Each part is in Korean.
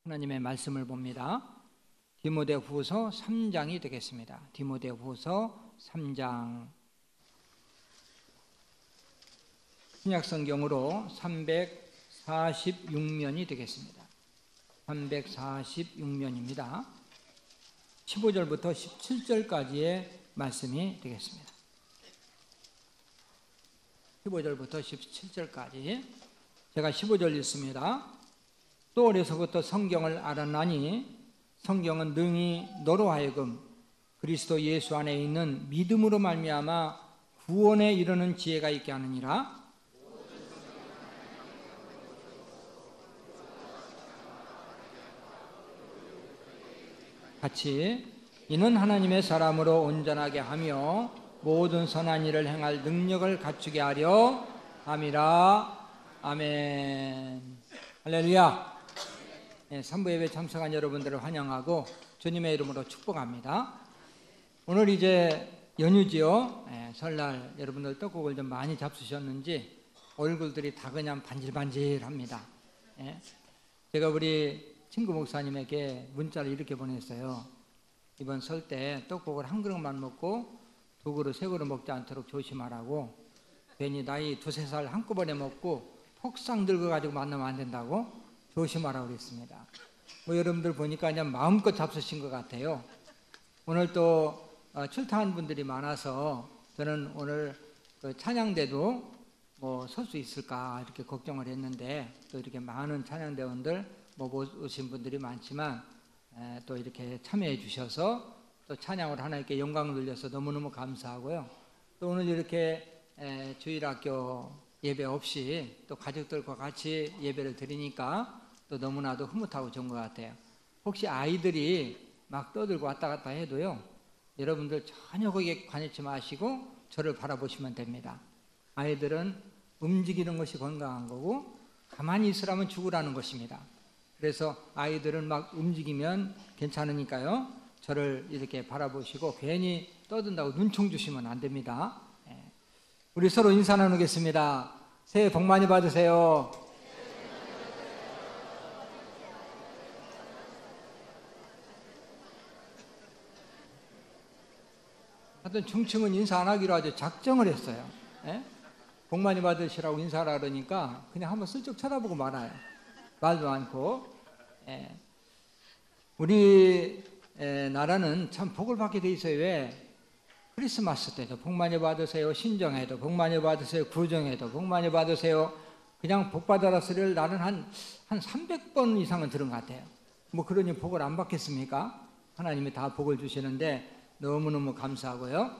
하나님의 말씀을 봅니다. 디모데후서 3장이 되겠습니다. 디모데후서 3장, 신약성경으로 346면이 되겠습니다. 346면입니다. 15절부터 17절까지의 말씀이 되겠습니다. 15절부터 17절까지 제가 15절 읽습니다. 또 어려서부터 성경을 알았나니 성경은 능히 너로 하여금 그리스도 예수 안에 있는 믿음으로 말미암아 구원에 이르는 지혜가 있게 하느니라. 같이 이는 하나님의 사람으로 온전하게 하며 모든 선한 일을 행할 능력을 갖추게 하려 함이라. 아멘. 할렐루야. 3부 예배 참석한 여러분들을 환영하고 주님의 이름으로 축복합니다. 오늘 이제 연휴지요. 설날 여러분들 떡국을 좀 많이 잡수셨는지 얼굴들이 다 그냥 반질반질합니다. 제가 우리 친구 목사님에게 문자를 이렇게 보냈어요. 이번 설 때 떡국을 한 그릇만 먹고 두 그릇, 세 그릇 먹지 않도록 조심하라고. 괜히 나이 두세 살 한꺼번에 먹고 폭삭 늙어가지고 만나면 안 된다고 조심하라고 그랬습니다. 여러분들 보니까 그냥 마음껏 잡수신 것 같아요. 오늘 또 출타한 분들이 많아서 저는 오늘 찬양대도 설 수 있을까 이렇게 걱정을 했는데 또 이렇게 많은 찬양대원들 못 오신 분들이 많지만 또 이렇게 참여해 주셔서 또 찬양을 하나님께 영광을 돌려서 너무너무 감사하고요. 또 오늘 이렇게 주일학교 예배 없이 또 가족들과 같이 예배를 드리니까 또 너무나도 흐뭇하고 좋은 것 같아요. 혹시 아이들이 막 떠들고 왔다 갔다 해도요, 여러분들 전혀 거기에 관여치 마시고 저를 바라보시면 됩니다. 아이들은 움직이는 것이 건강한 거고 가만히 있으라면 죽으라는 것입니다. 그래서 아이들은 막 움직이면 괜찮으니까요, 저를 이렇게 바라보시고 괜히 떠든다고 눈총 주시면 안 됩니다. 우리 서로 인사 나누겠습니다. 새해 복 많이 받으세요. 하여튼 중층은 인사 안 하기로 아주 작정을 했어요. 복 많이 받으시라고 인사하라 그러니까 그냥 한번 슬쩍 쳐다보고 말아요. 말도 않고. 우리 나라는 참 복을 받게 돼 있어요. 왜? 크리스마스 때도 복 많이 받으세요. 신정에도 복 많이 받으세요. 구정에도 복 많이 받으세요. 그냥 복 받아라 소리를 나는 한 300번 이상은 들은 것 같아요. 그러니 복을 안 받겠습니까? 하나님이 다 복을 주시는데 너무너무 감사하고요.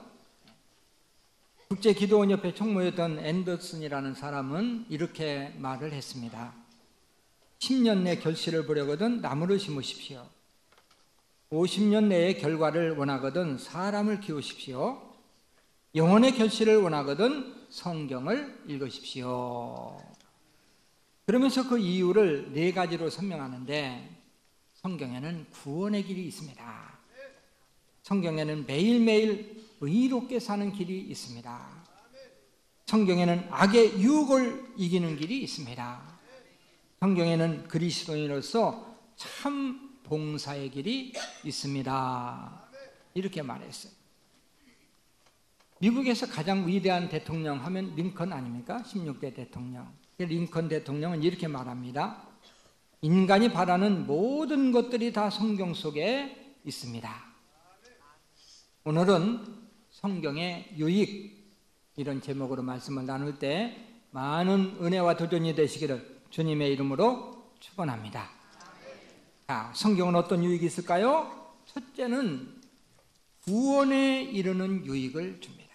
국제기도원협회 총무였던 앤더슨이라는 사람은 이렇게 말을 했습니다. 10년 내 결실을 보려거든 나무를 심으십시오. 50년 내의 결과를 원하거든 사람을 키우십시오. 영혼의 결실을 원하거든 성경을 읽으십시오. 그러면서 그 이유를 4가지로 설명하는데, 성경에는 구원의 길이 있습니다. 성경에는 매일매일 의롭게 사는 길이 있습니다. 성경에는 악의 유혹을 이기는 길이 있습니다. 성경에는 그리스도인으로서 참 봉사의 길이 있습니다. 이렇게 말했어요. 미국에서 가장 위대한 대통령 하면 링컨 아닙니까? 16대 대통령. 링컨 대통령은 이렇게 말합니다. 인간이 바라는 모든 것들이 다 성경 속에 있습니다. 오늘은 성경의 유익, 이런 제목으로 말씀을 나눌 때 많은 은혜와 도전이 되시기를 주님의 이름으로 축원합니다. 자, 성경은 어떤 유익이 있을까요? 첫째는 구원에 이르는 유익을 줍니다.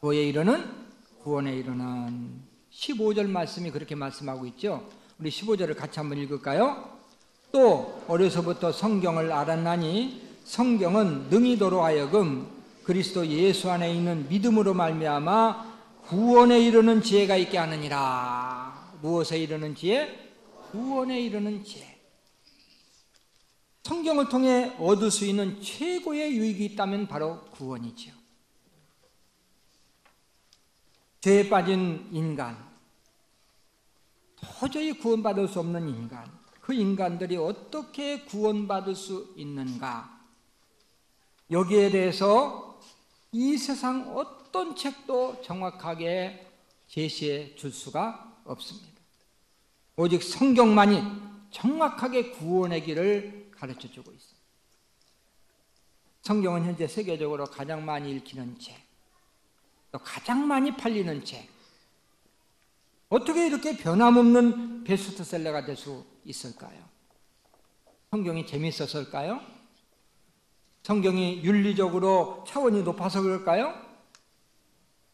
구원에 이르는 15절 말씀이 그렇게 말씀하고 있죠. 우리 15절을 같이 한번 읽을까요? 또 어려서부터 성경을 알았나니 성경은 능히 너로 하여금 그리스도 예수 안에 있는 믿음으로 말미암아 구원에 이르는 지혜가 있게 하느니라. 무엇에 이르는 지혜? 구원에 이르는 지혜. 성경을 통해 얻을 수 있는 최고의 유익이 있다면 바로 구원이죠. 죄에 빠진 인간, 도저히 구원받을 수 없는 인간, 그 인간들이 어떻게 구원받을 수 있는가? 여기에 대해서 이 세상 어떤 책도 정확하게 제시해 줄 수가 없습니다. 오직 성경만이 정확하게 구원의 길을 가르쳐 주고 있습니다. 성경은 현재 세계적으로 가장 많이 읽히는 책, 또 가장 많이 팔리는 책. 어떻게 이렇게 변함없는 베스트셀러가 될 수 있을까요? 성경이 재밌었을까요? 성경이 윤리적으로 차원이 높아서 그럴까요?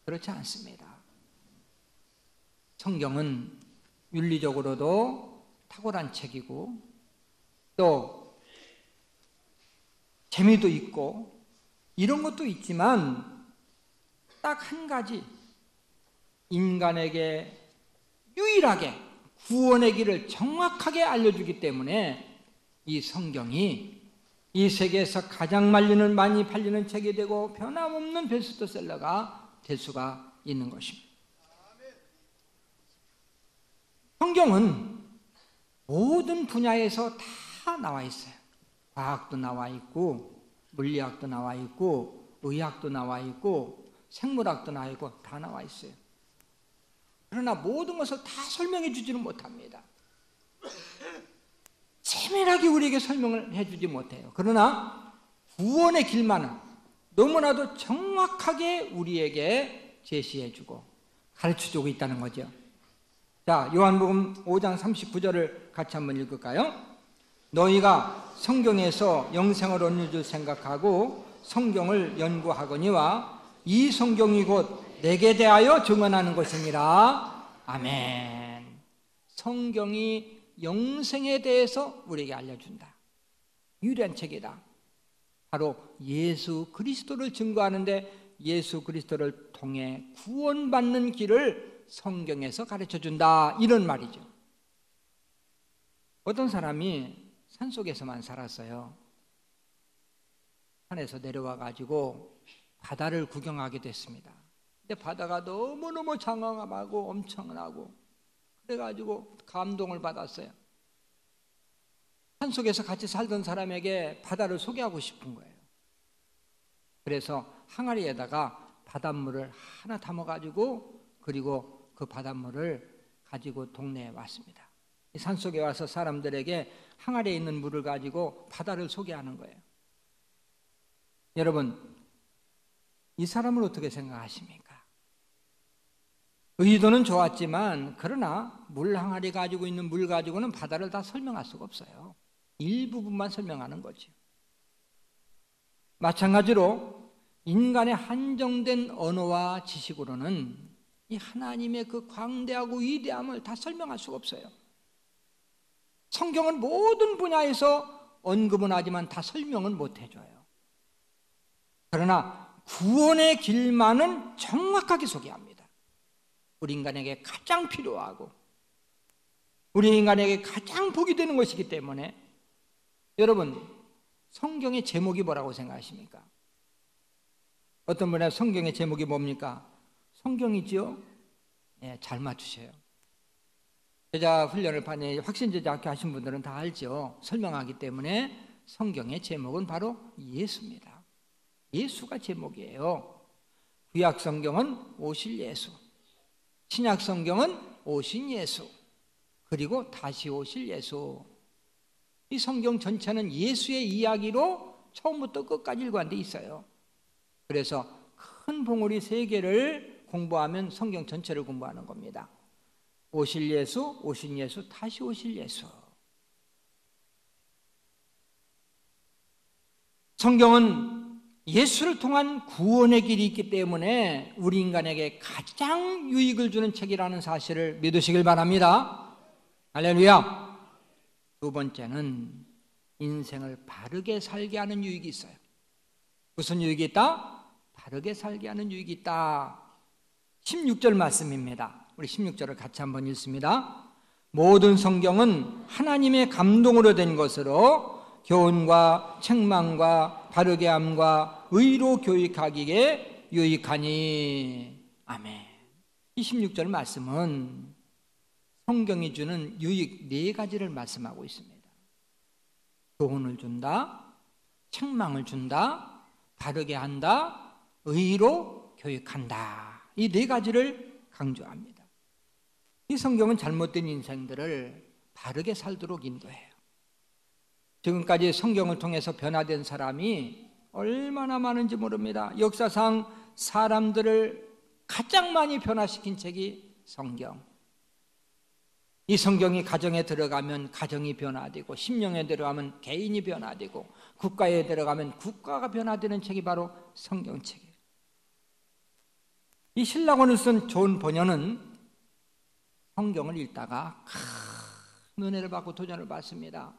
그렇지 않습니다. 성경은 윤리적으로도 탁월한 책이고 또 재미도 있고 이런 것도 있지만 딱 한 가지, 인간에게 유일하게 구원의 길을 정확하게 알려주기 때문에 이 성경이 이 세계에서 가장 많이 팔리는 책이 되고 변함없는 베스트셀러가 될 수가 있는 것입니다. 성경은 모든 분야에서 다 나와 있어요. 과학도 나와 있고 물리학도 나와 있고 의학도 나와 있고 생물학도 나와 있고 다 나와 있어요. 그러나 모든 것을 다 설명해 주지는 못합니다. 세밀하게 우리에게 설명을 해주지 못해요. 그러나 구원의 길만은 너무나도 정확하게 우리에게 제시해 주고 가르쳐 주고 있다는 거죠. 자, 요한복음 5장 39절을 같이 한번 읽을까요? 너희가 성경에서 영생을 얻는 줄 생각하고 성경을 연구하거니와 이 성경이 곧 내게 대하여 증언하는 것이니라. 아멘. 성경이 영생에 대해서 우리에게 알려준다. 유일한 책이다. 바로 예수 그리스도를 증거하는데 예수 그리스도를 통해 구원받는 길을 성경에서 가르쳐준다. 이런 말이죠. 어떤 사람이 산속에서만 살았어요. 산에서 내려와 가지고 바다를 구경하게 됐습니다. 근데 바다가 너무너무 장황하고 엄청나고 그래가지고 감동을 받았어요. 산속에서 같이 살던 사람에게 바다를 소개하고 싶은 거예요. 그래서 항아리에다가 바닷물을 하나 담아가지고 그리고 그 바닷물을 가지고 동네에 왔습니다. 이 산속에 와서 사람들에게 항아리에 있는 물을 가지고 바다를 소개하는 거예요. 여러분, 이 사람을 어떻게 생각하십니까? 의도는 좋았지만 그러나 물 항아리 가지고 있는 물 가지고는 바다를 다 설명할 수가 없어요. 일부분만 설명하는 거죠. 마찬가지로 인간의 한정된 언어와 지식으로는 이 하나님의 그 광대하고 위대함을 다 설명할 수가 없어요. 성경은 모든 분야에서 언급은 하지만 다 설명은 못 해줘요. 그러나 구원의 길만은 정확하게 소개합니다. 우리 인간에게 가장 필요하고 우리 인간에게 가장 복이 되는 것이기 때문에 여러분, 성경의 제목이 뭐라고 생각하십니까? 어떤 분의 성경의 제목이 뭡니까? 성경이죠? 네, 잘 맞추셔요. 제자 훈련을 받는 확신제자 학교 하신 분들은 다 알죠. 설명하기 때문에 성경의 제목은 바로 예수입니다. 예수가 제목이에요. 구약 성경은 오실 예수, 신약 성경은 오신 예수, 그리고 다시 오실 예수. 이 성경 전체는 예수의 이야기로 처음부터 끝까지 일관돼 있어요. 그래서 큰 봉우리 3개를 공부하면 성경 전체를 공부하는 겁니다. 오실 예수, 오신 예수, 다시 오실 예수. 성경은 예수를 통한 구원의 길이 있기 때문에 우리 인간에게 가장 유익을 주는 책이라는 사실을 믿으시길 바랍니다. 할렐루야. 두 번째는 인생을 바르게 살게 하는 유익이 있어요. 무슨 유익이 있다? 바르게 살게 하는 유익이 있다. 16절 말씀입니다. 우리 16절을 같이 한번 읽습니다. 모든 성경은 하나님의 감동으로 된 것으로 교훈과 책망과 바르게 함과 의로 교육하기에 유익하니. 아멘. 이 16절 말씀은 성경이 주는 유익 4가지를 말씀하고 있습니다. 교훈을 준다, 책망을 준다, 바르게 한다, 의로 교육한다. 이 4가지를 강조합니다. 이 성경은 잘못된 인생들을 바르게 살도록 인도해요. 지금까지 성경을 통해서 변화된 사람이 얼마나 많은지 모릅니다. 역사상 사람들을 가장 많이 변화시킨 책이 성경. 이 성경이 가정에 들어가면 가정이 변화되고, 심령에 들어가면 개인이 변화되고, 국가에 들어가면 국가가 변화되는 책이 바로 성경책이에요. 이 신라권을 쓴 존 번연은 성경을 읽다가 큰 은혜를 받고 도전을 받습니다.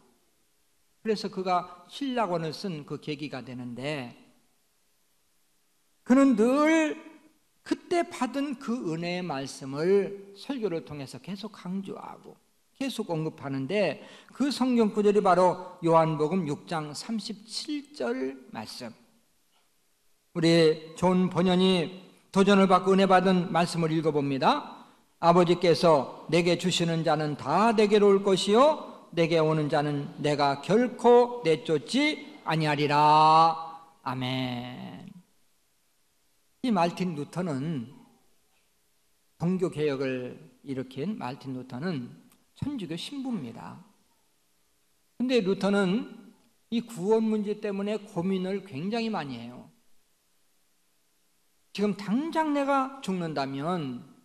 그래서 그가 신라권을 쓴 그 계기가 되는데, 그는 늘 그때 받은 그 은혜의 말씀을 설교를 통해서 계속 강조하고 계속 언급하는데, 그 성경 구절이 바로 요한복음 6장 37절 말씀. 우리 존 번연이 도전을 받고 은혜 받은 말씀을 읽어봅니다. 아버지께서 내게 주시는 자는 다 내게로 올 것이요 내게 오는 자는 내가 결코 내쫓지 아니하리라. 아멘. 이 말틴 루터는, 종교개혁을 일으킨 말틴 루터는 천주교 신부입니다. 그런데 루터는 이 구원 문제 때문에 고민을 굉장히 많이 해요. 지금 당장 내가 죽는다면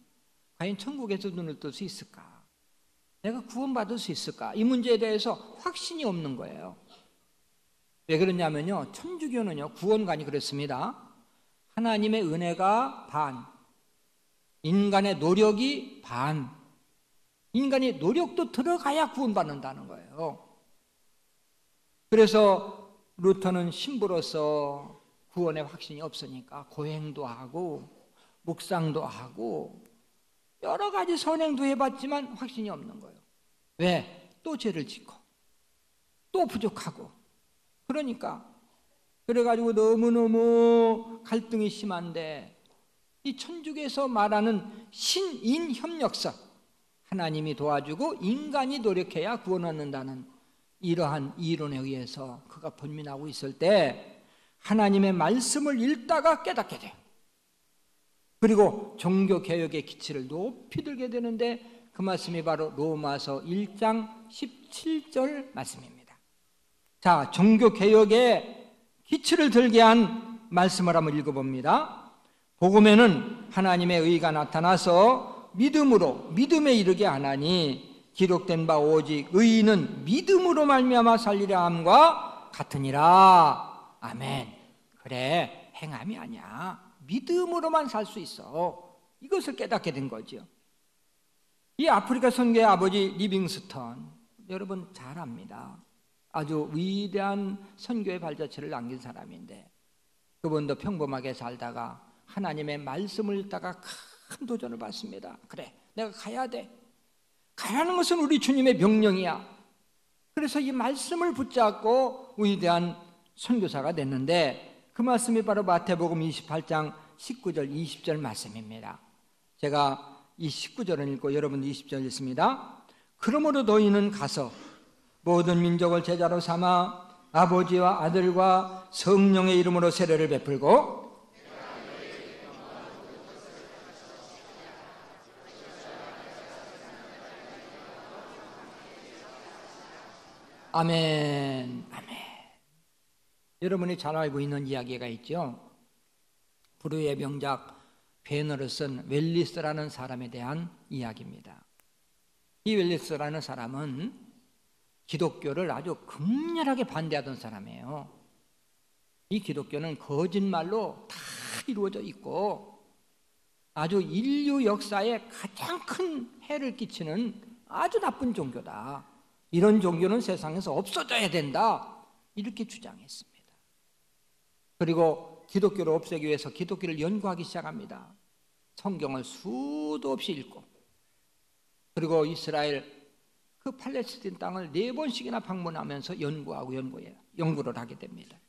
과연 천국에서 눈을 뜰 수 있을까? 내가 구원받을 수 있을까? 이 문제에 대해서 확신이 없는 거예요. 왜 그러냐면요, 천주교는요, 구원관이 그렇습니다. 하나님의 은혜가 반, 인간의 노력이 반. 인간의 노력도 들어가야 구원받는다는 거예요. 그래서 루터는 신부로서 구원의 확신이 없으니까 고행도 하고 묵상도 하고 여러 가지 선행도 해봤지만 확신이 없는 거예요. 왜? 또 죄를 짓고 또 부족하고. 그러니까 그래가지고 너무너무 갈등이 심한데, 이 천주교에서 말하는 신인협력설, 하나님이 도와주고 인간이 노력해야 구원 얻는다는 이러한 이론에 의해서 그가 번민하고 있을 때 하나님의 말씀을 읽다가 깨닫게 돼요. 그리고 종교개혁의 기치를 높이 들게 되는데, 그 말씀이 바로 로마서 1장 17절 말씀입니다. 자, 종교개혁의 기치를 들게 한 말씀을 한번 읽어봅니다. 복음에는 하나님의 의가 나타나서 믿음으로 믿음에 이르게 하나니, 기록된 바 오직 의인은 믿음으로 말미암아 살리라 함과 같으니라. 아멘. 그래, 행함이 아니야. 믿음으로만 살 수 있어. 이것을 깨닫게 된 거죠. 이 아프리카 선교의 아버지 리빙스턴, 여러분 잘 압니다. 아주 위대한 선교의 발자취를 남긴 사람인데, 그분도 평범하게 살다가 하나님의 말씀을 읽다가 큰 도전을 받습니다. 그래, 내가 가야 돼. 가라는 것은 우리 주님의 명령이야. 그래서 이 말씀을 붙잡고 위대한 선교사가 됐는데, 그 말씀이 바로 마태복음 28장 19절 20절 말씀입니다. 제가 이 19절을 읽고 여러분 20절 읽습니다. 그러므로 너희는 가서 모든 민족을 제자로 삼아 아버지와 아들과 성령의 이름으로 세례를 베풀고, 아멘, 아멘. 여러분이 잘 알고 있는 이야기가 있죠. 불후의 명작 배너를 쓴 웰리스라는 사람에 대한 이야기입니다. 이 웰리스라는 사람은 기독교를 아주 극렬하게 반대하던 사람이에요. 이 기독교는 거짓말로 다 이루어져 있고 아주 인류 역사에 가장 큰 해를 끼치는 아주 나쁜 종교다. 이런 종교는 세상에서 없어져야 된다. 이렇게 주장했습니다. 그리고 기독교를 없애기 위해서 기독교를 연구하기 시작합니다. 성경을 수도 없이 읽고, 그리고 이스라엘 그 팔레스틴 땅을 4번씩이나 방문하면서 연구를 하게 됩니다.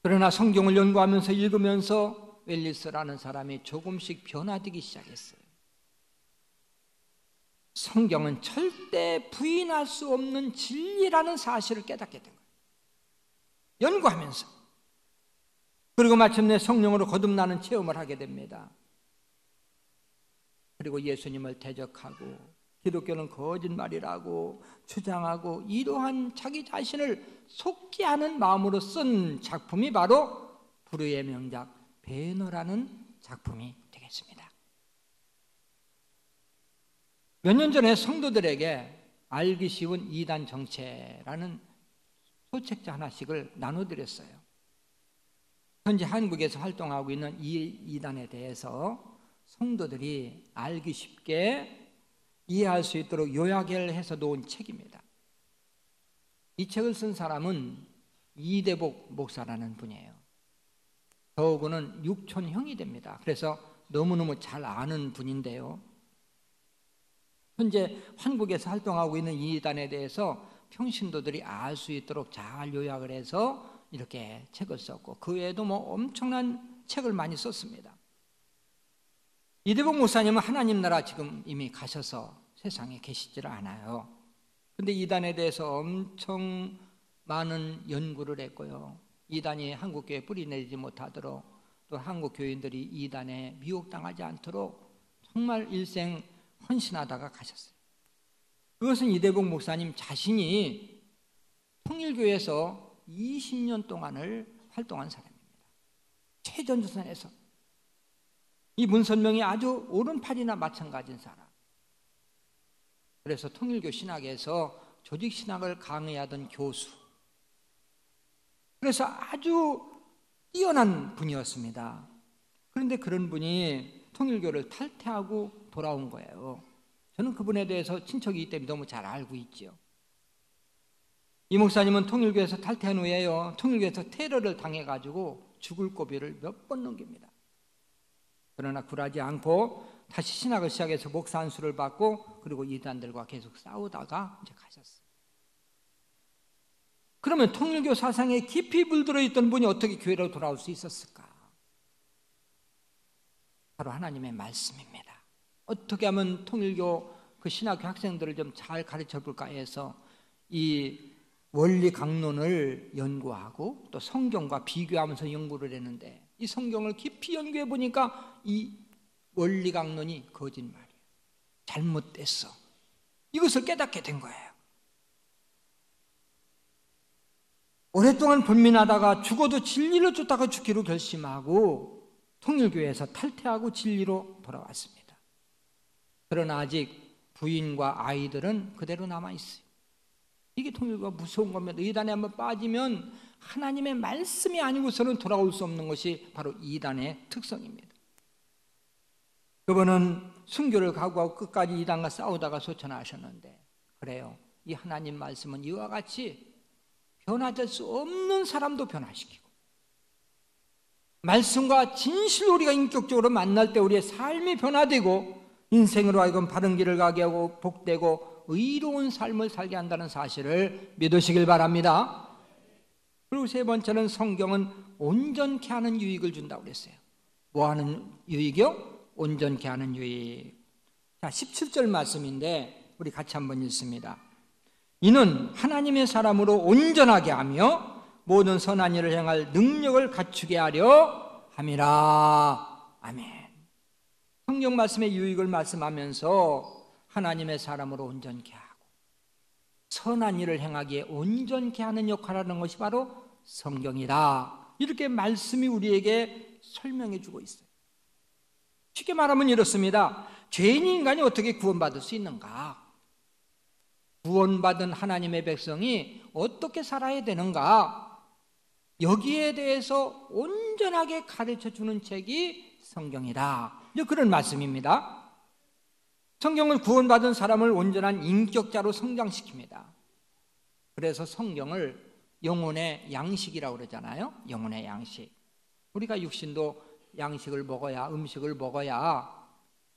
그러나 성경을 연구하면서 읽으면서 웰리스라는 사람이 조금씩 변화되기 시작했어요. 성경은 절대 부인할 수 없는 진리라는 사실을 깨닫게 된 거예요. 연구하면서. 그리고 마침내 성령으로 거듭나는 체험을 하게 됩니다. 그리고 예수님을 대적하고 기독교는 거짓말이라고 주장하고 이러한 자기 자신을 속게 하는 마음으로 쓴 작품이 바로 불후의 명작 배너라는 작품이 되겠습니다. 몇 년 전에 성도들에게 알기 쉬운 이단 정체라는 소책자 하나씩을 나눠드렸어요. 현재 한국에서 활동하고 있는 이 이단에 대해서 성도들이 알기 쉽게 이해할 수 있도록 요약을 해서 놓은 책입니다. 이 책을 쓴 사람은 이대복 목사라는 분이에요. 저하고는 육촌형이 됩니다. 그래서 너무너무 잘 아는 분인데요. 현재 한국에서 활동하고 있는 이 이단에 대해서 평신도들이 알 수 있도록 잘 요약을 해서 이렇게 책을 썼고 그 외에도 뭐 엄청난 책을 많이 썼습니다. 이대복 목사님은 하나님 나라 지금 이미 가셔서 세상에 계시지를 않아요. 그런데 이단에 대해서 엄청 많은 연구를 했고요. 이단이 한국교회에 뿌리내리지 못하도록 또 한국 교인들이 이단에 미혹당하지 않도록 정말 일생 헌신하다가 가셨어요. 그것은 이대복 목사님 자신이 통일교회에서 20년 동안을 활동한 사람입니다. 최전선에서 이 문선명이 아주 오른팔이나 마찬가지인 사람. 그래서 통일교 신학에서 조직신학을 강의하던 교수. 그래서 아주 뛰어난 분이었습니다. 그런데 그런 분이 통일교를 탈퇴하고 돌아온 거예요. 저는 그분에 대해서 친척이기 때문에 너무 잘 알고 있죠. 이 목사님은 통일교에서 탈퇴한 후에요, 통일교에서 테러를 당해가지고 죽을 고비를 몇 번 넘깁니다. 그러나 굴하지 않고 다시 신학을 시작해서 목사 안수를 받고 그리고 이단들과 계속 싸우다가 이제 가셨어요. 그러면 통일교 사상에 깊이 물들어 있던 분이 어떻게 교회로 돌아올 수 있었을까? 바로 하나님의 말씀입니다. 어떻게 하면 통일교 그 신학교 학생들을 좀 잘 가르쳐 볼까 해서 이 원리 강론을 연구하고 또 성경과 비교하면서 연구를 했는데 이 성경을 깊이 연구해 보니까 이 원리 강론이 거짓말이에요. 잘못됐어. 이것을 깨닫게 된 거예요. 오랫동안 분민하다가 죽어도 진리를 쫓다가 죽기로 결심하고 통일교회에서 탈퇴하고 진리로 돌아왔습니다. 그러나 아직 부인과 아이들은 그대로 남아있어요. 이게 통일교가 무서운 겁니다. 이단에 한번 빠지면 하나님의 말씀이 아니고서는 돌아올 수 없는 것이 바로 이단의 특성입니다. 그분은 순교를 각오하고 끝까지 이단과 싸우다가 소천하셨는데 그래요. 이 하나님 말씀은 이와 같이 변화될 수 없는 사람도 변화시키고 말씀과 진실로 우리가 인격적으로 만날 때 우리의 삶이 변화되고 인생으로 하여금 바른 길을 가게 하고 복되고 의로운 삶을 살게 한다는 사실을 믿으시길 바랍니다. 그리고 세 번째는 성경은 온전케 하는 유익을 준다고 그랬어요. 뭐 하는 유익이요? 온전케 하는 유익. 자, 17절 말씀인데 우리 같이 한번 읽습니다. 이는 하나님의 사람으로 온전하게 하며 모든 선한 일을 행할 능력을 갖추게 하려 함이라. 아멘. 성경 말씀의 유익을 말씀하면서 하나님의 사람으로 온전케 하고 선한 일을 행하기에 온전케 하는 역할을 하는 것이 바로 성경이다. 이렇게 말씀이 우리에게 설명해 주고 있어요. 쉽게 말하면 이렇습니다. 죄인인 인간이 어떻게 구원받을 수 있는가? 구원받은 하나님의 백성이 어떻게 살아야 되는가? 여기에 대해서 온전하게 가르쳐 주는 책이 성경이다. 그런 말씀입니다. 성경은 구원받은 사람을 온전한 인격자로 성장시킵니다. 그래서 성경을 영혼의 양식이라고 그러잖아요. 영혼의 양식. 우리가 육신도 양식을 먹어야, 음식을 먹어야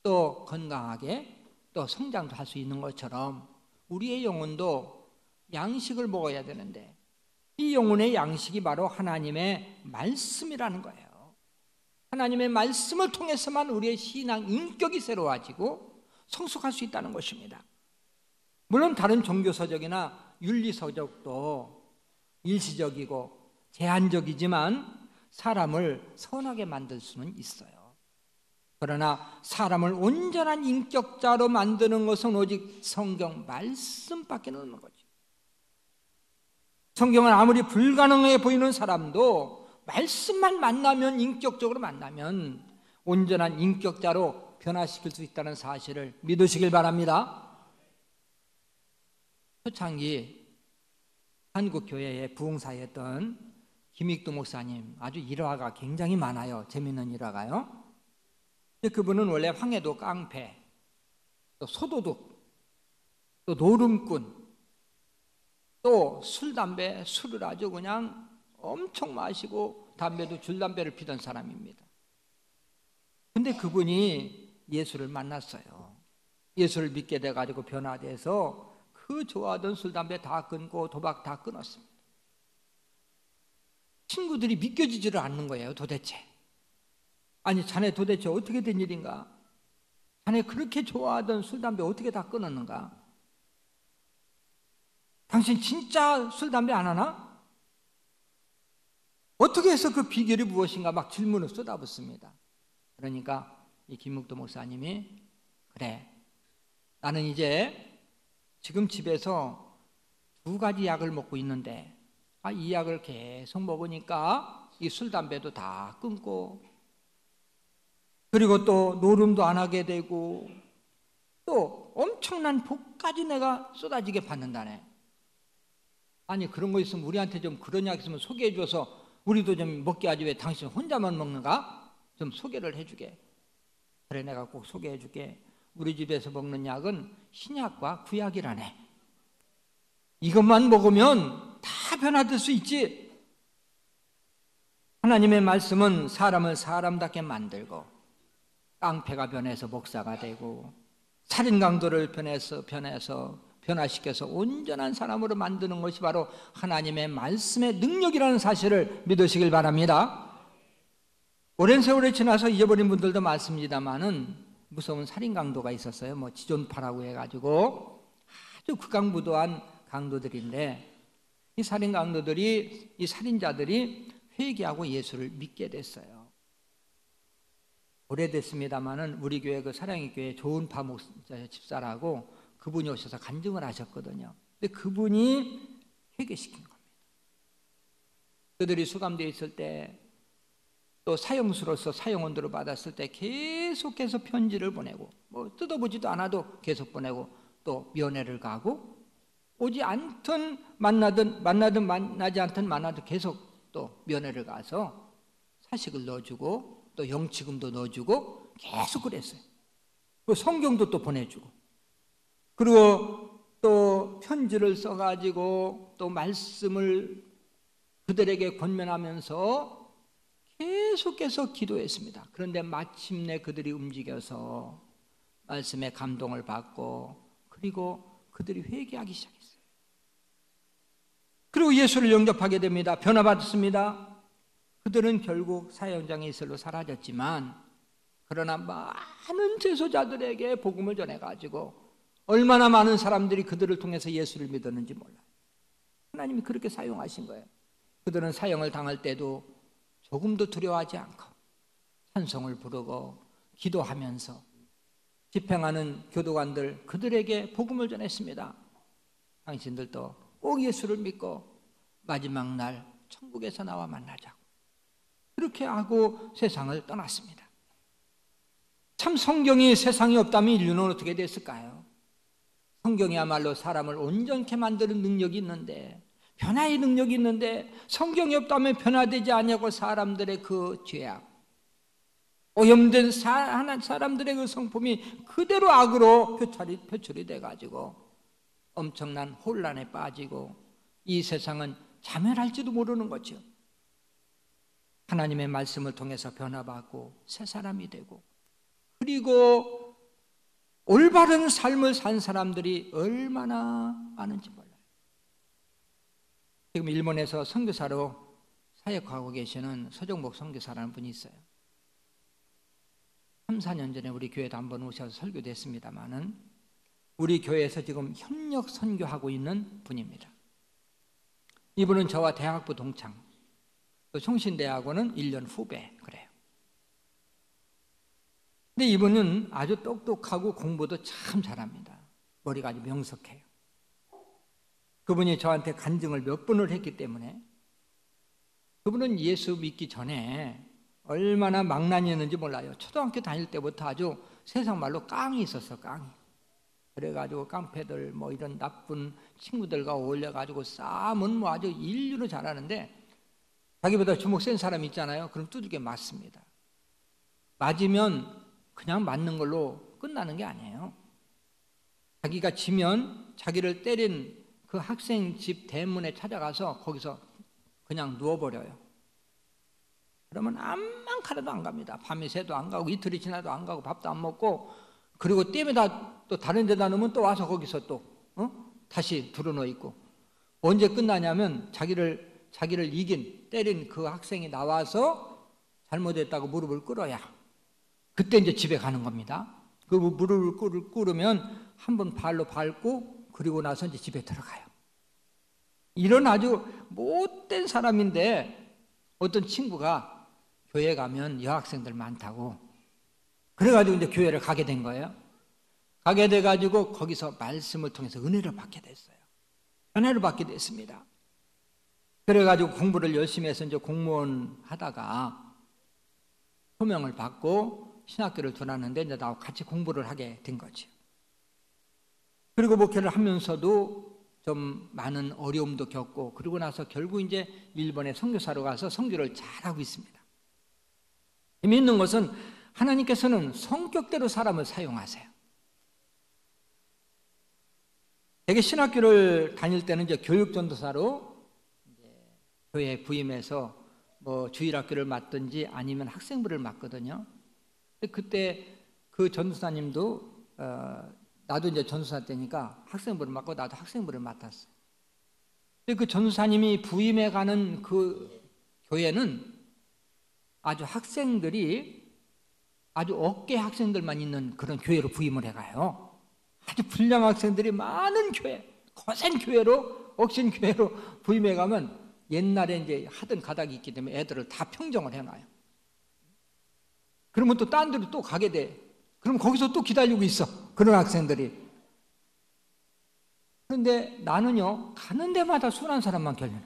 또 건강하게 또 성장도 할 수 있는 것처럼 우리의 영혼도 양식을 먹어야 되는데 이 영혼의 양식이 바로 하나님의 말씀이라는 거예요. 하나님의 말씀을 통해서만 우리의 신앙 인격이 새로워지고 성숙할 수 있다는 것입니다. 물론 다른 종교서적이나 윤리서적도 일시적이고 제한적이지만 사람을 선하게 만들 수는 있어요. 그러나 사람을 온전한 인격자로 만드는 것은 오직 성경 말씀밖에 없는 거죠. 성경은 아무리 불가능해 보이는 사람도 말씀만 만나면, 인격적으로 만나면 온전한 인격자로 변화시킬 수 있다는 사실을 믿으시길 바랍니다. 초창기 한국교회의 부흥사였던 김익두 목사님, 아주 일화가 굉장히 많아요. 재미있는 일화가요. 그분은 원래 황해도 깡패, 또 소도둑, 또 노름꾼, 또 술, 담배, 술을 아주 그냥 엄청 마시고 담배도 줄담배를 피던 사람입니다. 근데 그분이 예수를 만났어요. 예수를 믿게 돼가지고 변화돼서 그 좋아하던 술, 담배 다 끊고 도박 다 끊었습니다. 친구들이 믿겨지지를 않는 거예요. 도대체 아니, 자네 도대체 어떻게 된 일인가? 자네 그렇게 좋아하던 술, 담배 어떻게 다 끊었는가? 당신 진짜 술, 담배 안 하나? 어떻게 해서 그 비결이 무엇인가? 막 질문을 쏟아붓습니다. 그러니까 이 김묵도 목사님이, 그래, 나는 이제 지금 집에서 2가지 약을 먹고 있는데, 이 약을 계속 먹으니까 이 술, 담배도 다 끊고, 그리고 또 노름도 안 하게 되고, 또 엄청난 복까지 내가 쏟아지게 받는다네. 아니, 그런 거 있으면 우리한테 좀, 그런 약 있으면 소개해 줘서 우리도 좀 먹게 하지, 왜 당신 혼자만 먹는가? 좀 소개를 해주게. 그래, 내가 꼭 소개해 줄게. 우리 집에서 먹는 약은 신약과 구약이라네. 이것만 먹으면 다 변화될 수 있지. 하나님의 말씀은 사람을 사람답게 만들고, 깡패가 변해서 목사가 되고, 살인 강도를 변화시켜서 온전한 사람으로 만드는 것이 바로 하나님의 말씀의 능력이라는 사실을 믿으시길 바랍니다. 오랜 세월이 지나서 잊어버린 분들도 많습니다만은 무서운 살인 강도가 있었어요. 뭐 지존파라고 해가지고 아주 극악무도한 강도들인데, 이 살인 강도들이, 이 살인자들이 회개하고 예수를 믿게 됐어요. 오래됐습니다만은 우리 교회 그 사랑의 교회 좋은 파 목사 집사라고 그분이 오셔서 간증을 하셨거든요. 근데 그분이 회개시킨 겁니다. 그들이 수감되어 있을 때, 또 사형수로서 사형원도를 받았을 때 계속해서 편지를 보내고, 뭐 뜯어보지도 않아도 계속 보내고, 또 면회를 가고, 오지 않든 만나지 않든 만나도 계속 또 면회를 가서 사식을 넣어주고, 또 영치금도 넣어주고, 계속 그랬어요. 그리고 성경도 또 보내주고, 그리고 또 편지를 써가지고 또 말씀을 그들에게 권면하면서 계속해서 기도했습니다. 그런데 마침내 그들이 움직여서 말씀에 감동을 받고, 그리고 그들이 회개하기 시작했어요. 그리고 예수를 영접하게 됩니다. 변화받습니다. 그들은 결국 사형장에 있을로 사라졌지만, 그러나 많은 재소자들에게 복음을 전해가지고 얼마나 많은 사람들이 그들을 통해서 예수를 믿었는지 몰라요. 하나님이 그렇게 사용하신 거예요. 그들은 사형을 당할 때도 조금도 두려워하지 않고 찬송을 부르고 기도하면서 집행하는 교도관들, 그들에게 복음을 전했습니다. 당신들도 꼭 예수를 믿고 마지막 날 천국에서 나와 만나자고. 그렇게 하고 세상을 떠났습니다. 참, 성경이 세상이 없다면 인류는 어떻게 됐을까요? 성경이야말로 사람을 온전케 만드는 능력이 있는데, 변화의 능력이 있는데, 성경이 없다면 변화되지 않냐고. 사람들의 그 죄악, 오염된 사람들의 그 성품이 그대로 악으로 표출이 돼가지고 엄청난 혼란에 빠지고, 이 세상은 자멸할지도 모르는 거죠. 하나님의 말씀을 통해서 변화받고 새 사람이 되고, 그리고 올바른 삶을 산 사람들이 얼마나 많은지 몰라요. 지금 일본에서 선교사로 사역하고 계시는 서정복 선교사라는 분이 있어요. 3, 4년 전에 우리 교회도 한번 오셔서 설교됐습니다마는, 우리 교회에서 지금 협력 선교하고 있는 분입니다. 이분은 저와 대학부 동창, 성신대학원은 1년 후배 그래요. 근데 이분은 아주 똑똑하고 공부도 참 잘합니다. 머리가 아주 명석해요. 그분이 저한테 간증을 몇 번을 했기 때문에, 그분은 예수 믿기 전에 얼마나 망난이었는지 몰라요. 초등학교 다닐 때부터 아주 세상 말로 깡이 있었어, 깡이. 그래가지고 깡패들 뭐 이런 나쁜 친구들과 어울려가지고 싸움은 뭐 아주 인류로 잘하는데, 자기보다 주먹 센 사람 있잖아요. 그럼 두들겨 맞습니다. 맞으면 그냥 맞는 걸로 끝나는 게 아니에요. 자기가 지면 자기를 때린 그 학생 집 대문에 찾아가서 거기서 그냥 누워버려요. 그러면 암만 카라도 안 갑니다. 밤이 새도 안 가고 이틀이 지나도 안 가고 밥도 안 먹고, 그리고 땜에다 또 다른 데다 놓으면 또 와서 거기서 또 다시 들어놓어 있고, 언제 끝나냐면 자기를 이긴 때린 그 학생이 나와서 잘못했다고 무릎을 꿇어야 그때 이제 집에 가는 겁니다. 그 무릎을 꿇으면 한번 발로 밟고 그리고 나서 이제 집에 들어가요. 이런 아주 못된 사람인데 어떤 친구가 교회 가면 여학생들 많다고 그래가지고 이제 교회를 가게 된 거예요. 가게 돼가지고 거기서 말씀을 통해서 은혜를 받게 됐어요. 은혜를 받게 됐습니다. 그래가지고 공부를 열심히 해서 이제 공무원 하다가 소명을 받고 신학교를 들어왔는데 이제 나하고 같이 공부를 하게 된 거죠. 그리고 목회를 하면서도 좀 많은 어려움도 겪고, 그러고 나서 결국 이제 일본에 선교사로 가서 선교를 잘하고 있습니다. 재미있는 것은 하나님께서는 성격대로 사람을 사용하세요. 되게 신학교를 다닐 때는 이제 교육전도사로 이제 교회에 부임해서 뭐 주일학교를 맡든지 아니면 학생부를 맡거든요. 그때 그 전도사님도 나도 이제 전도사 때니까 학생부를 맡고 나도 학생부를 맡았어요. 근데 그 전도사님이 부임해 가는 그 교회는 아주 학생들이 아주 어깨 학생들만 있는 그런 교회로 부임을 해가요. 아주 불량 학생들이 많은 교회, 거센 교회로, 억신 교회로 부임해 가면 옛날에 이제 하던 가닥이 있기 때문에 애들을 다 평정을 해놔요. 그러면 또 딴 데로 또 가게 돼. 그럼 거기서 또 기다리고 있어, 그런 학생들이. 그런데 나는요, 가는 데마다 순한 사람만 결려요.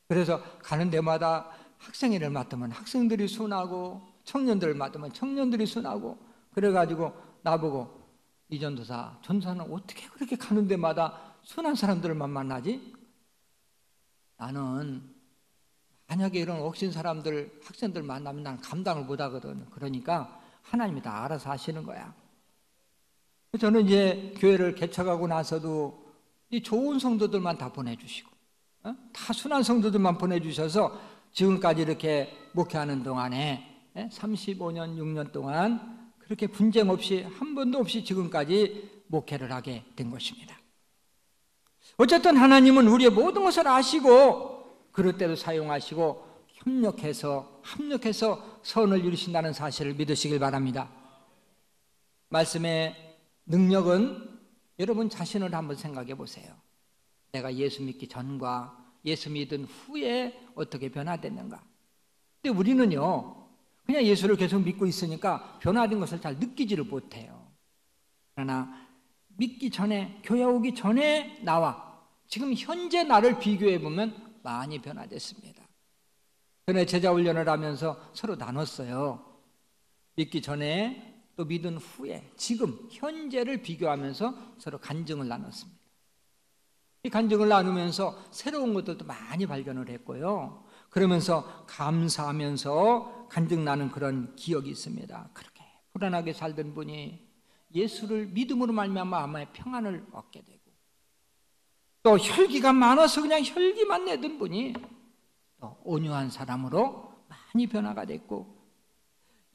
그래서 가는 데마다 학생회를 맡으면 학생들이 순하고, 청년들을 맡으면 청년들이 순하고, 그래가지고 나보고, 이 전도사, 전도사는 어떻게 그렇게 가는 데마다 순한 사람들만 만나지? 나는 만약에 이런 억신 사람들, 학생들 만나면 난 감당을 못 하거든. 그러니까 하나님이 다 알아서 하시는 거야. 저는 이제 교회를 개척하고 나서도 이 좋은 성도들만 다 보내주시고, 다 순한 성도들만 보내주셔서 지금까지 이렇게 목회하는 동안에 35년, 6년 동안 그렇게 분쟁 없이 한 번도 없이 지금까지 목회를 하게 된 것입니다. 어쨌든 하나님은 우리의 모든 것을 아시고 그럴 때도 사용하시고 협력해서 선을 이루신다는 사실을 믿으시길 바랍니다. 말씀의 능력은 여러분 자신을 한번 생각해 보세요. 내가 예수 믿기 전과 예수 믿은 후에 어떻게 변화됐는가? 근데 우리는요, 그냥 예수를 계속 믿고 있으니까 변화된 것을 잘 느끼지를 못해요. 그러나 믿기 전에, 교회 오기 전에 나와 지금 현재 나를 비교해 보면 많이 변화됐습니다. 전에 제자 훈련을 하면서 서로 나눴어요. 믿기 전에 또 믿은 후에 지금 현재를 비교하면서 서로 간증을 나눴습니다. 이 간증을 나누면서 새로운 것들도 많이 발견을 했고요. 그러면서 감사하면서 간증 나는 그런 기억이 있습니다. 그렇게 불안하게 살던 분이 예수를 믿음으로 말미암아 마음의 평안을 얻게 되고, 또 혈기가 많아서 그냥 혈기만 내던 분이 또 온유한 사람으로 많이 변화가 됐고,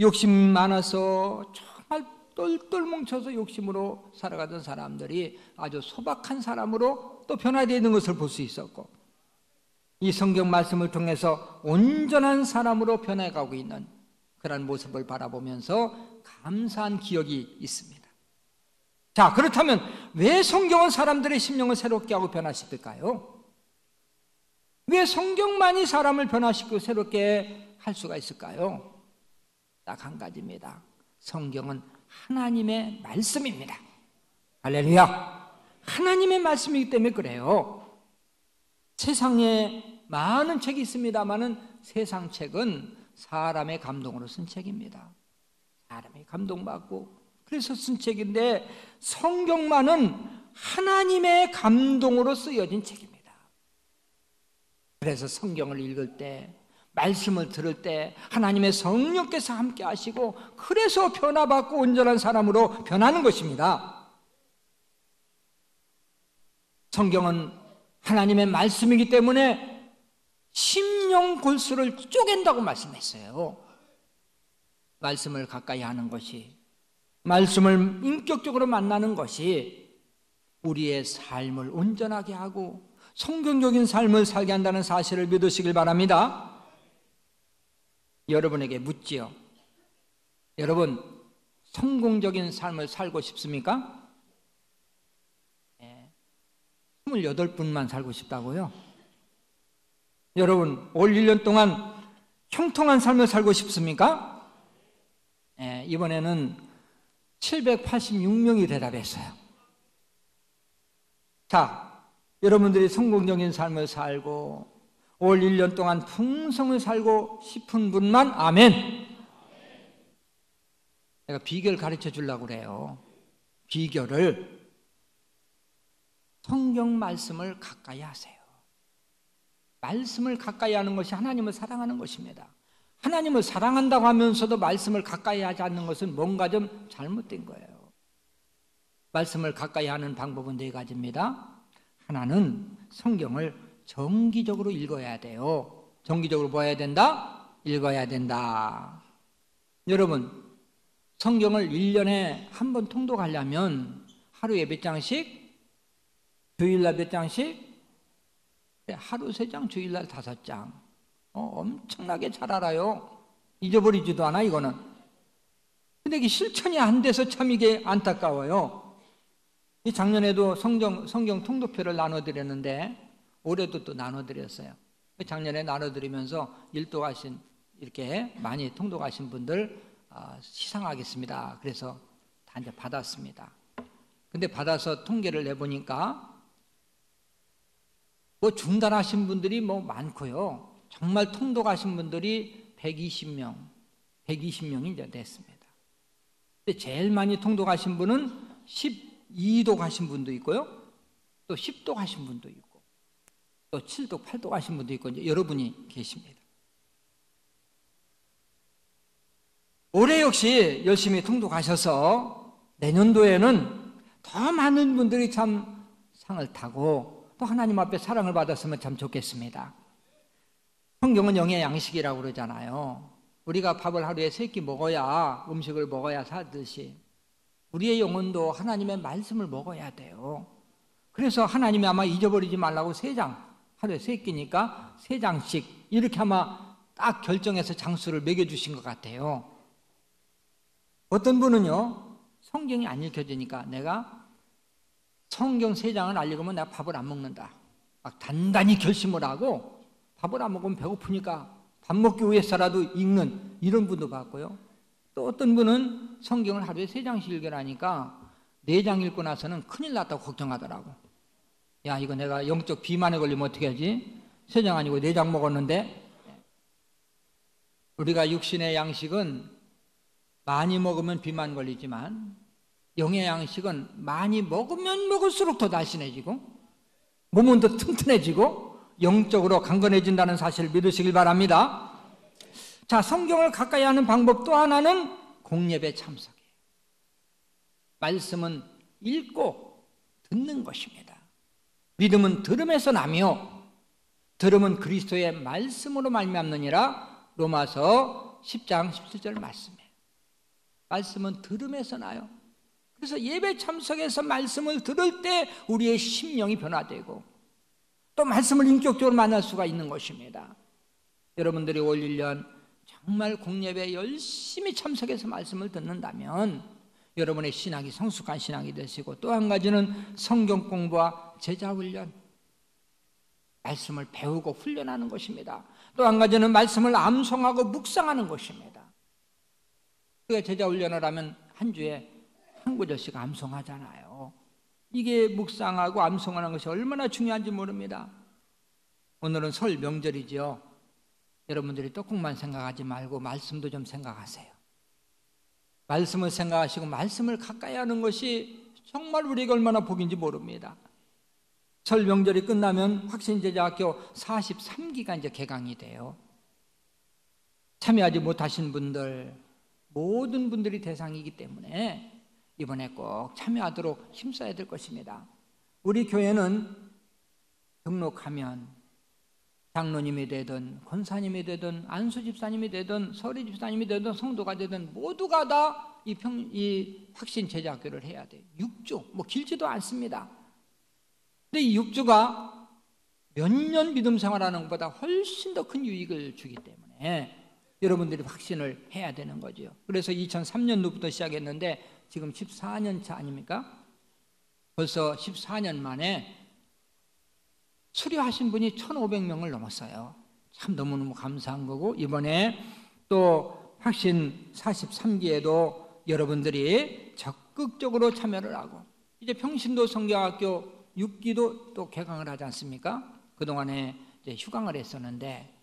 욕심 많아서 정말 똘똘 뭉쳐서 욕심으로 살아가던 사람들이 아주 소박한 사람으로 또 변화되는 것을 볼 수 있었고, 이 성경 말씀을 통해서 온전한 사람으로 변해가고 있는 그런 모습을 바라보면서 감사한 기억이 있습니다. 자, 그렇다면 왜 성경은 사람들의 심령을 새롭게 하고 변화시킬까요? 왜 성경만이 사람을 변화시키고 새롭게 할 수가 있을까요? 딱 한 가지입니다. 성경은 하나님의 말씀입니다. 할렐루야! 하나님의 말씀이기 때문에 그래요. 세상에 많은 책이 있습니다마는 세상 책은 사람의 감동으로 쓴 책입니다. 사람이 감동받고 그래서 쓴 책인데 성경만은 하나님의 감동으로 쓰여진 책입니다. 그래서 성경을 읽을 때, 말씀을 들을 때 하나님의 성령께서 함께 하시고 그래서 변화받고 온전한 사람으로 변하는 것입니다. 성경은 하나님의 말씀이기 때문에 심령 골수를 쪼갠다고 말씀했어요. 말씀을 가까이 하는 것이, 말씀을 인격적으로 만나는 것이 우리의 삶을 온전하게 하고 성경적인 삶을 살게 한다는 사실을 믿으시길 바랍니다. 여러분에게 묻지요. 여러분, 성공적인 삶을 살고 싶습니까? 28분만 살고 싶다고요? 여러분, 올 1년 동안 형통한 삶을 살고 싶습니까? 이번에는 786명이 대답했어요. 자, 여러분들이 성공적인 삶을 살고 올 1년 동안 풍성을 살고 싶은 분만 아멘. 내가 비결 가르쳐 주려고 그래요. 비결을 성경 말씀을 가까이 하세요. 말씀을 가까이 하는 것이 하나님을 사랑하는 것입니다. 하나님을 사랑한다고 하면서도 말씀을 가까이 하지 않는 것은 뭔가 좀 잘못된 거예요. 말씀을 가까이 하는 방법은 4가지입니다. 하나는 성경을 정기적으로 읽어야 돼요. 정기적으로 뭐 해야 된다? 읽어야 된다. 여러분, 성경을 1년에 한 번 통독하려면 하루에 몇 장씩? 주일날 몇 장씩? 하루 3장, 주일날 5장. 엄청나게 잘 알아요. 잊어버리지도 않아, 이거는. 근데 이게 실천이 안 돼서 참 이게 안타까워요. 이 작년에도 성경 통독표를 나눠드렸는데 올해도 또 나눠드렸어요. 작년에 나눠드리면서 일독하신, 이렇게 많이 통독하신 분들 시상하겠습니다. 그래서 다 이제 받았습니다. 근데 받아서 통계를 내보니까 뭐 중단하신 분들이 뭐 많고요. 정말 통독하신 분들이 120명이 이제 됐습니다. 근데 제일 많이 통독하신 분은 12독 하신 분도 있고요. 또 10독 하신 분도 있고, 또 7독, 8독 하신 분도 있고, 이제 여러분이 계십니다. 올해 역시 열심히 통독하셔서 내년도에는 더 많은 분들이 참 상을 타고 또 하나님 앞에 사랑을 받았으면 참 좋겠습니다. 성경은 영의 양식이라고 그러잖아요. 우리가 밥을 하루에 3끼 먹어야, 음식을 먹어야 사듯이 우리의 영혼도 하나님의 말씀을 먹어야 돼요. 그래서 하나님이 아마 잊어버리지 말라고 3장, 하루에 3끼니까 3장씩 이렇게 아마 딱 결정해서 장수를 매겨주신 것 같아요. 어떤 분은요, 성경이 안 읽혀지니까 내가 성경 3장을 안 읽으면 내가 밥을 안 먹는다, 막 단단히 결심을 하고 밥을 안 먹으면 배고프니까 밥 먹기 위해서라도 읽는 이런 분도 봤고요. 또 어떤 분은 성경을 하루에 3장씩 읽으라니까 4장 읽고 나서는 큰일 났다고 걱정하더라고. 야, 이거 내가 영적 비만에 걸리면 어떻게 하지? 3장 아니고 4장 먹었는데. 우리가 육신의 양식은 많이 먹으면 비만 걸리지만 영의 양식은 많이 먹으면 먹을수록 더 날씬해지고 몸은 더 튼튼해지고 영적으로 강건해진다는 사실을 믿으시길 바랍니다. 자, 성경을 가까이 하는 방법 또 하나는 공예배 참석이에요. 말씀은 읽고 듣는 것입니다. 믿음은 들음에서 나며 들음은 그리스도의 말씀으로 말미암느니라. 로마서 10장 17절 말씀이에요. 말씀은 들음에서 나요. 그래서 예배 참석에서 말씀을 들을 때 우리의 심령이 변화되고 또 말씀을 인격적으로 만날 수가 있는 것입니다. 여러분들이 올 1년 정말 공예배에 열심히 참석해서 말씀을 듣는다면 여러분의 신앙이 성숙한 신앙이 되시고, 또 한 가지는 성경 공부와 제자 훈련, 말씀을 배우고 훈련하는 것입니다. 또 한 가지는 말씀을 암송하고 묵상하는 것입니다. 우리가 제자 훈련을 하면 한 주에 한 구절씩 암송하잖아요. 이게 묵상하고 암송하는 것이 얼마나 중요한지 모릅니다. 오늘은 설 명절이죠. 여러분들이 떡국만 생각하지 말고 말씀도 좀 생각하세요. 말씀을 생각하시고 말씀을 가까이 하는 것이 정말 우리에게 얼마나 복인지 모릅니다. 설 명절이 끝나면 확신제자학교 43기가 이제 개강이 돼요. 참여하지 못하신 분들, 모든 분들이 대상이기 때문에 이번에 꼭 참여하도록 힘써야 될 것입니다. 우리 교회는 등록하면 장로님이 되든 권사님이 되든 안수 집사님이 되든 서리 집사님이 되든 성도가 되든 모두가 다 이 확신 제자학교를 해야 돼요. 6주, 뭐 길지도 않습니다. 근데 이 6주가 몇 년 믿음 생활하는 것보다 훨씬 더 큰 유익을 주기 때문에 여러분들이 확신을 해야 되는 거죠. 그래서 2003년도부터 시작했는데 지금 14년 차 아닙니까? 벌써 14년 만에 수료하신 분이 1,500명을 넘었어요. 참 너무너무 감사한 거고, 이번에 또 확신 43기에도 여러분들이 적극적으로 참여를 하고, 이제 평신도 성경학교 6기도 또 개강을 하지 않습니까? 그동안에 이제 휴강을 했었는데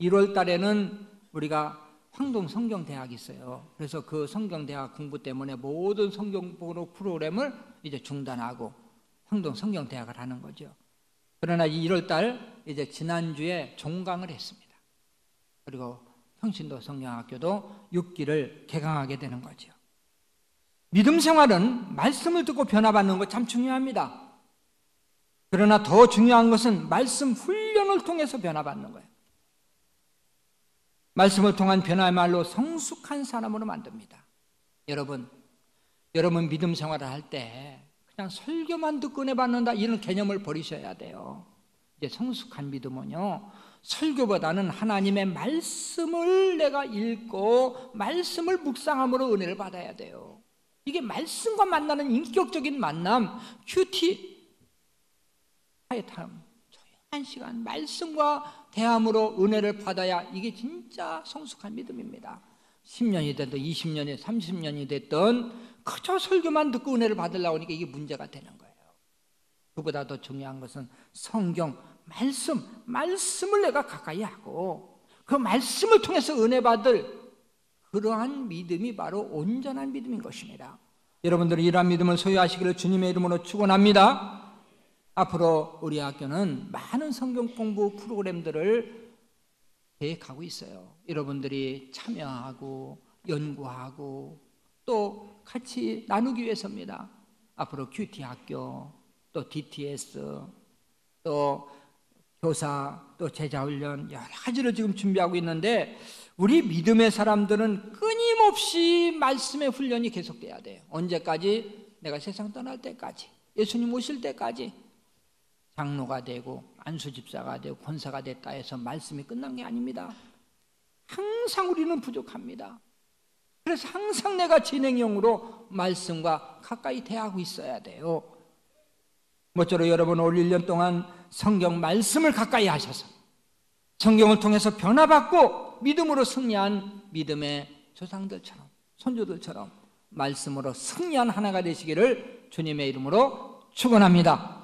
1월 달에는 우리가 황동 성경대학이 있어요. 그래서 그 성경대학 공부 때문에 모든 성경 프로그램을 이제 중단하고 황동 성경대학을 하는 거죠. 그러나 1월 달 이제 지난주에 종강을 했습니다. 그리고 평신도 성경학교도 6기를 개강하게 되는 거죠. 믿음 생활은 말씀을 듣고 변화받는 것 참 중요합니다. 그러나 더 중요한 것은 말씀 훈련을 통해서 변화받는 거예요. 말씀을 통한 변화야말로 성숙한 사람으로 만듭니다. 여러분 믿음 생활을 할 때 그냥 설교만 듣고 은혜 받는다 이런 개념을 버리셔야 돼요. 이제 성숙한 믿음은요, 설교보다는 하나님의 말씀을 내가 읽고 말씀을 묵상함으로 은혜를 받아야 돼요. 이게 말씀과 만나는 인격적인 만남, 큐티 타임, 조용한 시간, 말씀과 대함으로 은혜를 받아야 이게 진짜 성숙한 믿음입니다. 10년이 됐든 20년이 30년이 됐든 그저 설교만 듣고 은혜를 받으려고 하니까 이게 문제가 되는 거예요. 그보다 더 중요한 것은 성경, 말씀을 내가 가까이 하고 그 말씀을 통해서 은혜 받을 그러한 믿음이 바로 온전한 믿음인 것입니다. 여러분들이 이러한 믿음을 소유하시기를 주님의 이름으로 축원합니다. 앞으로 우리 학교는 많은 성경 공부 프로그램들을 계획하고 있어요. 여러분들이 참여하고 연구하고 또 같이 나누기 위해서입니다. 앞으로 큐티 학교, 또 DTS, 또 교사, 또 제자훈련 여러 가지를 지금 준비하고 있는데 우리 믿음의 사람들은 끊임없이 말씀의 훈련이 계속돼야 돼요. 언제까지? 내가 세상 떠날 때까지, 예수님 오실 때까지. 장로가 되고 안수집사가 되고 권사가 됐다 해서 말씀이 끝난 게 아닙니다. 항상 우리는 부족합니다. 그래서 항상 내가 진행형으로 말씀과 가까이 대하고 있어야 돼요. 모쪼록 여러분 올 1년 동안 성경 말씀을 가까이 하셔서 성경을 통해서 변화받고 믿음으로 승리한 믿음의 조상들처럼 선조들처럼 말씀으로 승리한 하나가 되시기를 주님의 이름으로 축원합니다.